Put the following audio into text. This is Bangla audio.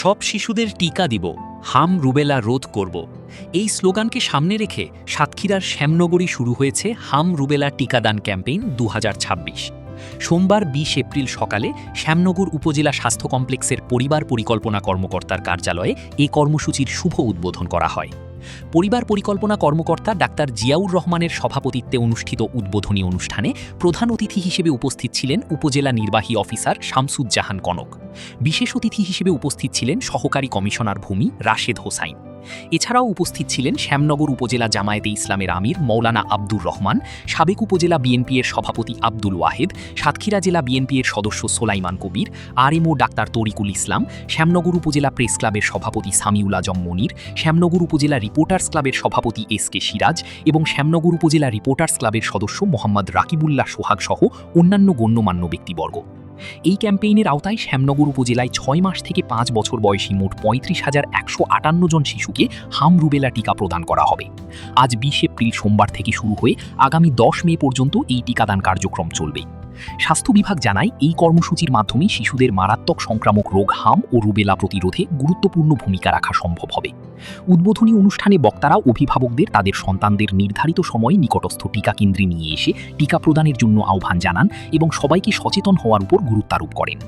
সব শিশুদের টিকা দিব, হাম রুবেলা রোধ করব। এই স্লোগানকে সামনে রেখে সাতক্ষীরার শ্যামনগরী শুরু হয়েছে হাম রুবেলা টিকাদান ক্যাম্পেইন ২০২৬। সোমবার ২০ এপ্রিল সকালে শ্যামনগর উপজেলা স্বাস্থ্য কমপ্লেক্সের পরিবার পরিকল্পনা কর্মকর্তার কার্যালয়ে এ কর্মসূচির শুভ উদ্বোধন করা হয়। পরিবার পরিকল্পনা কর্মকর্তা ডাক্তার জিয়াউর রহমানের সভাপতিত্বে অনুষ্ঠিত উদ্বোধনী অনুষ্ঠানে প্রধান অতিথি হিসেবে উপস্থিত ছিলেন উপজেলা নির্বাহী অফিসার শামসুজ্জাহান কনক। বিশেষ অতিথি হিসেবে উপস্থিত ছিলেন সহকারী কমিশনার ভূমি রাশেদ হোসাইন। এছাড়াও উপস্থিত ছিলেন শ্যামনগর উপজেলা জামায়াতে ইসলামের আমির মৌলানা আব্দুর রহমান, সাবেক উপজেলা বিএনপি এর সভাপতি আব্দুল ওয়াহেদ, সাতক্ষীরা জেলা বিএনপি এর সদস্য সোলাইমান কবির, আরএমও ডাক্তার তরিকুল ইসলাম, শ্যামনগর উপজেলা প্রেস ক্লাবের সভাপতি সামিউল আজম মনির, শ্যামনগর উপজেলা রিপোর্টার্স ক্লাবের সভাপতি এস.কে সিরাজ এবং শ্যামনগর উপজেলা রিপোর্টার্স ক্লাবের সদস্য মোহাম্মদ রাকিবুল্লাহ সোহাগ সহ অন্যান্য গণ্যমান্য ব্যক্তিবর্গ। এই ক্যাম্পেইনের আওতায় শ্যামনগর উপজেলায় ৬ মাস থেকে ৫ বছর বয়সী মোট ৩৫,১৫৮ জন শিশুকে হাম রুবেলা টিকা প্রদান করা হবে। আজ ২০ এপ্রিল সোমবার থেকে শুরু হয়ে আগামী ১০ মে পর্যন্ত এই টিকাদান কার্যক্রম চলবে। স্বাস্থ্য বিভাগ জানায়, এই কর্মসূচির মাধ্যমে শিশুদের মারাত্মক সংক্রামক রোগ হাম ও রুবেলা প্রতিরোধে গুরুত্বপূর্ণ ভূমিকা রাখা সম্ভব হবে। উদ্বোধনী অনুষ্ঠানে বক্তারা অভিভাবকদের তাদের সন্তানদের নির্ধারিত সময়ে নিকটস্থ টিকা কেন্দ্রে নিয়ে এসে টিকা প্রদানের জন্য আহ্বান জানান এবং সবাইকে সচেতন হওয়ার উপর গুরুত্বারোপ করেন।